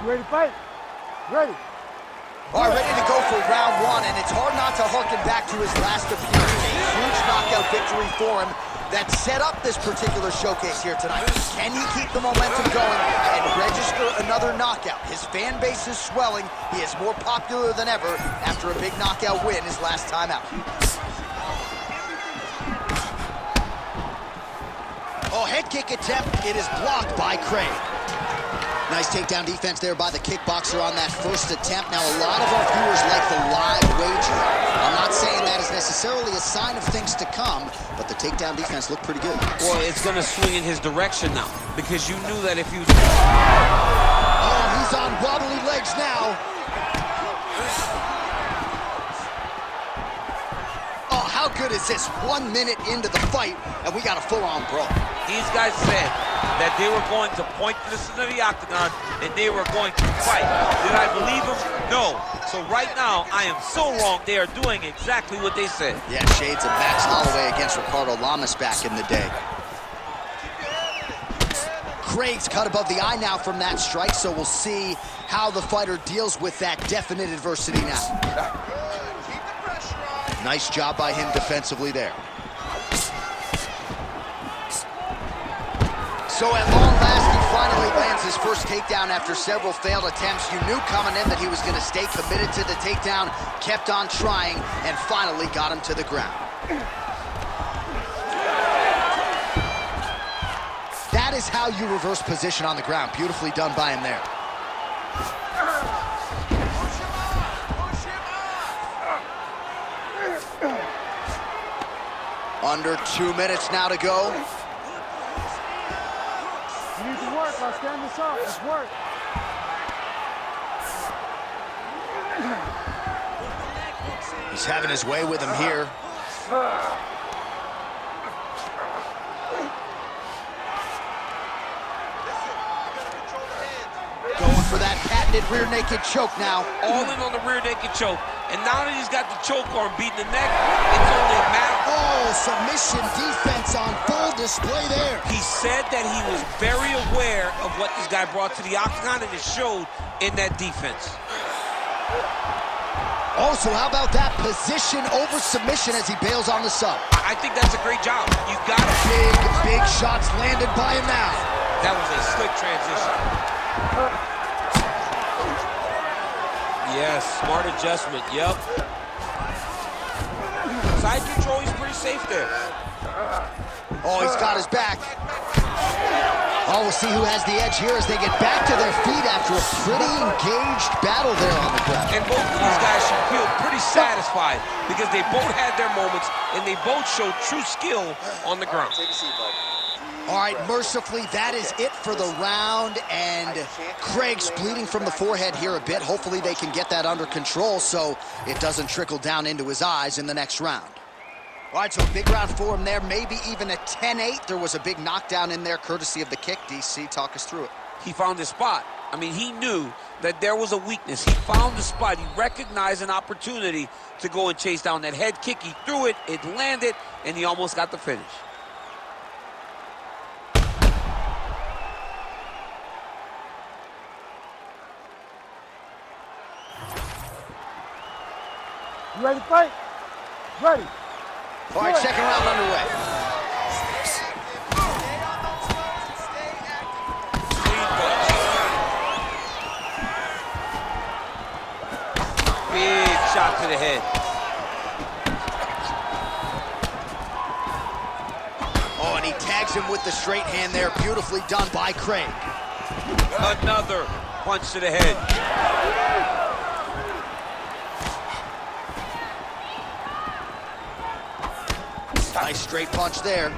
You ready to fight? Ready. All right, ready to go for round one, and it's hard not to harken back to his last appearance. A huge knockout victory for him that set up this particular showcase here tonight. Can he keep the momentum going and register another knockout? His fan base is swelling. He is more popular than ever after a big knockout win his last time out. Oh, head kick attempt. It is blocked by Craig. Nice takedown defense there by the kickboxer on that first attempt. Now, a lot of our viewers like the live wager. I'm not saying that is necessarily a sign of things to come, but the takedown defense looked pretty good. Well, it's going to swing in his direction now, because you knew that if you... Oh, he's on wobbly legs now. Oh, how good is this? 1 minute into the fight, and we got a full-on brawl. These guys said that they were going to point this into the octagon and they were going to fight. Did I believe them? No. So right now, I am so wrong. They are doing exactly what they said. Yeah, shades of Max Holloway against Ricardo Lamas back in the day. Craig's cut above the eye now from that strike, so we'll see how the fighter deals with that definite adversity now. Nice job by him defensively there. So at long last, he finally lands his first takedown after several failed attempts. You knew coming in that he was going to stay committed to the takedown, kept on trying, and finally got him to the ground. That is how you reverse position on the ground. Beautifully done by him there. Under 2 minutes now to go. You need to work. Let's stand this up. Let's work. He's having his way with him here. Going for that patented rear naked choke now. All in on the rear naked choke. And now that he's got the choke arm beating the neck, it's only a matter. Oh, submission defense on full display there. He said that he was very aware of what this guy brought to the octagon, and it showed in that defense. Oh, so how about that position over submission as he bails on the sub? I think that's a great job. You got it. Big shots landed by him now. That was a slick transition. Yes, smart adjustment, yep. Side control, he's pretty safe there. Oh, he's got his back. Oh, we'll see who has the edge here as they get back to their feet after a pretty engaged battle there on the ground. And both of these guys should feel pretty satisfied because they both had their moments and they both showed true skill on the ground. Take a seat, bud. All right, mercifully, that is it for the round, and Craig's bleeding from the forehead here a bit. Hopefully they can get that under control so it doesn't trickle down into his eyes in the next round. All right, so a big round for him there, maybe even a 10-8. There was a big knockdown in there, courtesy of the kick. DC, talk us through it. He found his spot. I mean, he knew that there was a weakness. He found the spot. He recognized an opportunity to go and chase down that head kick. He threw it, it landed, and he almost got the finish. You ready to fight? Ready. All right, second round underway. Big shot to the head. Oh, and he tags him with the straight hand there. Beautifully done by Craig. Another punch to the head. Nice straight punch there.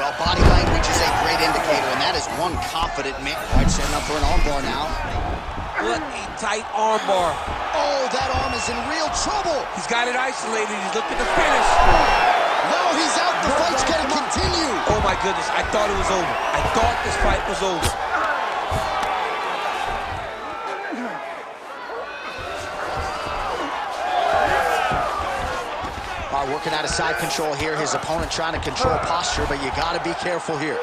Well, body language is a great indicator, and that is one confident man. All right, setting up for an armbar now. What a tight armbar. Oh, that arm is in real trouble. He's got it isolated. He's looking to finish. No, he's out. The fight's going to continue. Oh, my goodness. I thought it was over. I thought this fight was over. Working out of side control here. His opponent trying to control posture, but you got to be careful here.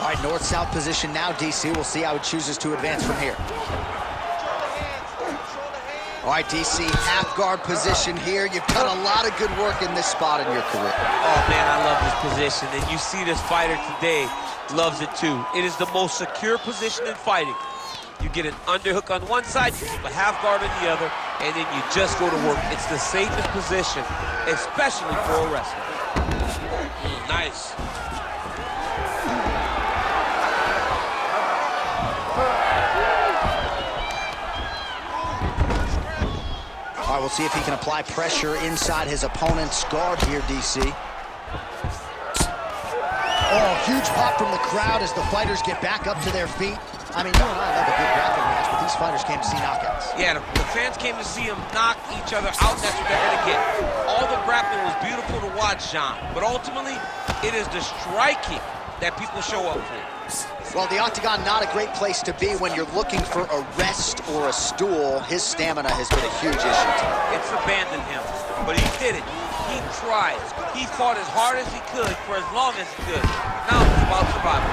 All right, north-south position now, DC. We'll see how he chooses to advance from here. All right, DC, half guard position here. You've done a lot of good work in this spot in your career. Oh, man, I love this position. And you see this fighter today loves it, too. It is the most secure position in fighting. You get an underhook on one side, you keep a half guard on the other, and then you just go to work. It's the safest position, especially for a wrestler. Nice. All right, we'll see if he can apply pressure inside his opponent's guard here, DC. Oh, huge pop from the crowd as the fighters get back up to their feet. I mean, you and I love a good grappling match, but these fighters came to see knockouts. Yeah, the fans came to see them knock each other out, and that's what they're going to get. All the grappling was beautiful to watch, John, but ultimately, it is the striking that people show up for. Well, the octagon, not a great place to be when you're looking for a rest or a stool. His stamina has been a huge issue tonight. It's abandoned him, but he did it. He tried. He fought as hard as he could for as long as he could. Now it's about survival.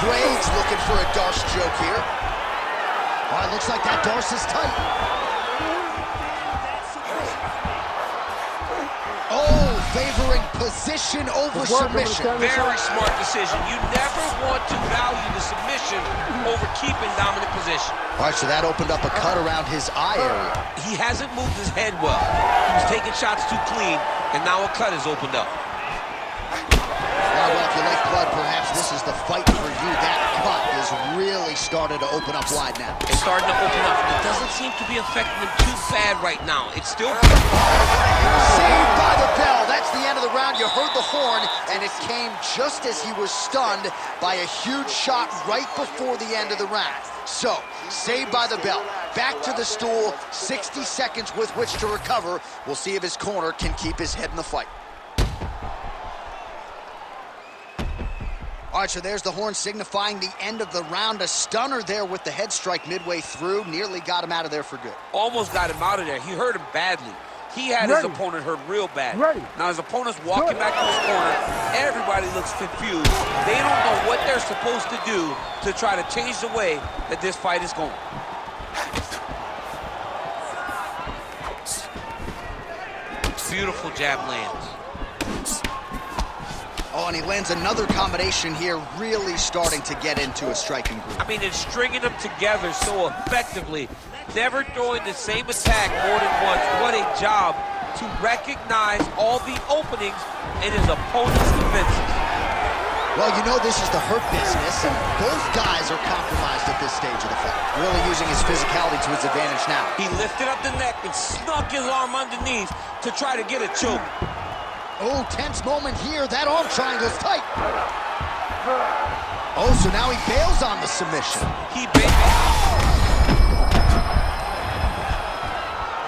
Craig's looking for a Darce joke here. All right, looks like that Darce is tight. Oh, favoring position over submission. Very smart decision. You never want to value the submission over keeping dominant position. All right, so that opened up a cut around his eye area. He hasn't moved his head well. He was taking shots too clean, and now a cut has opened up. Well, if you like blood, perhaps this is the fight for you. That cut is really started to open up wide now. It's starting to open up, and it doesn't seem to be affecting him too bad right now. It's still... Saved by the bell. That's the end of the round. You heard the horn, and it came just as he was stunned by a huge shot right before the end of the round. So, saved by the bell. Back to the stool, 60 seconds with which to recover. We'll see if his corner can keep his head in the fight. All right, so there's the horn signifying the end of the round. A stunner there with the head strike midway through. Nearly got him out of there for good. Almost got him out of there. He hurt him badly. He had his opponent hurt real bad. Now his opponent's walking back to his corner. Everybody looks confused. They don't know what they're supposed to do to try to change the way that this fight is going. Beautiful jab lands. Oh, and he lands another combination here, really starting to get into a striking groove. I mean, it's stringing them together so effectively, never throwing the same attack more than once. What a job to recognize all the openings in his opponent's defenses. Well, you know this is the hurt business, and both guys are compromised at this stage of the fight. Really using his physicality to his advantage now. He lifted up the neck and snuck his arm underneath to try to get a choke. Oh, tense moment here. That arm triangle's tight. Oh, so now he bails on the submission. He bailed.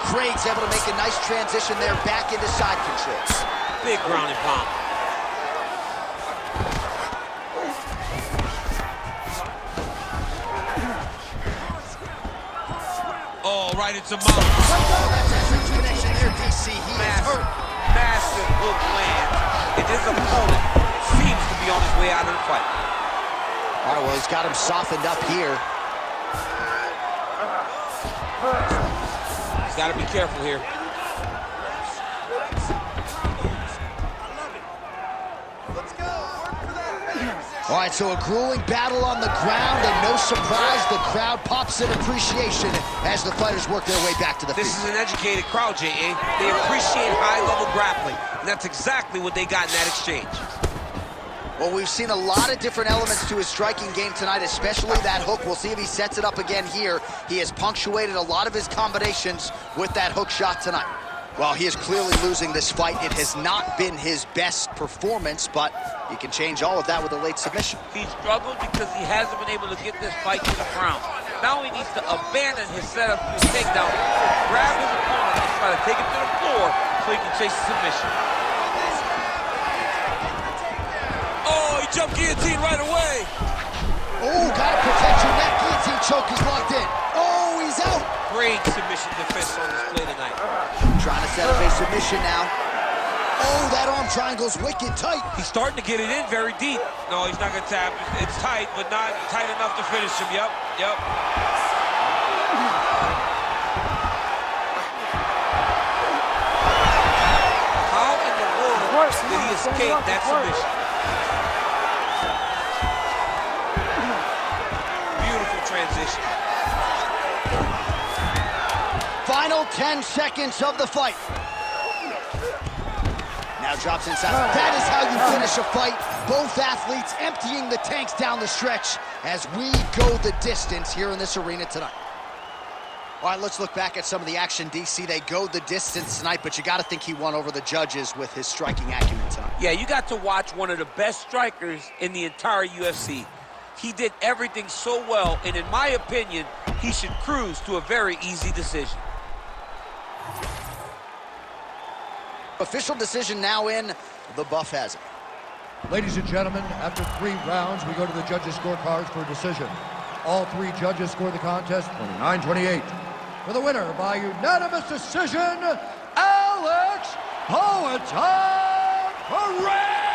Craig's able to make a nice transition there back into side control. Big ground and pound. Oh, right into mouth. Oh, that's a huge connection there, DC. He is hurt. Massive hook lands, and his opponent seems to be on his way out of the fight. All right, well, he's got him softened up here. He's got to be careful here. All right, so a grueling battle on the ground, and no surprise, the crowd pops in appreciation as the fighters work their way back to the feet. This is an educated crowd, J.A. They appreciate high-level grappling, and that's exactly what they got in that exchange. Well, we've seen a lot of different elements to his striking game tonight, especially that hook. We'll see if he sets it up again here. He has punctuated a lot of his combinations with that hook shot tonight. Well, he is clearly losing this fight. It has not been his best performance, but he can change all of that with a late submission. He struggled because he hasn't been able to get this fight to the ground. Now he needs to abandon his setup to his takedown, grab his opponent, and try to take him to the floor so he can chase the submission. Oh, he jumped guillotine right away. Oh, gotta protect your neck. Guillotine choke is locked in. Oh, he's out. Great submission defense on display tonight. Trying to set up a submission now. Oh, Oh, that arm triangle's wicked tight. He's starting to get it in very deep. No, he's not going to tap. It's tight, but not tight enough to finish him. Yep. How in the world did he escape that submission? Beautiful transition. Final 10 seconds of the fight. Now drops inside. That is how you finish a fight. Both athletes emptying the tanks down the stretch as we go the distance here in this arena tonight. All right, let's look back at some of the action, DC. They go the distance tonight, but you got to think he won over the judges with his striking acumen tonight. Yeah, you got to watch one of the best strikers in the entire UFC. He did everything so well, and in my opinion, he should cruise to a very easy decision. Official decision now in. The buff has it. Ladies and gentlemen, after 3 rounds, we go to the judges' scorecards for a decision. All 3 judges scored the contest 29-28. For the winner by unanimous decision, Alex Poatan Pereira!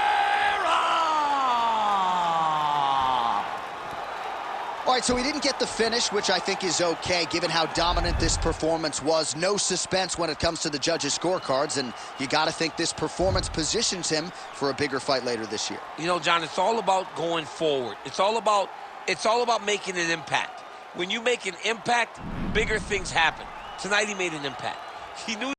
All right, so he didn't get the finish, which I think is okay, given how dominant this performance was. No suspense when it comes to the judges' scorecards, and you got to think this performance positions him for a bigger fight later this year. You know, John, it's all about going forward. It's all about making an impact. When you make an impact, bigger things happen. Tonight he made an impact. He knew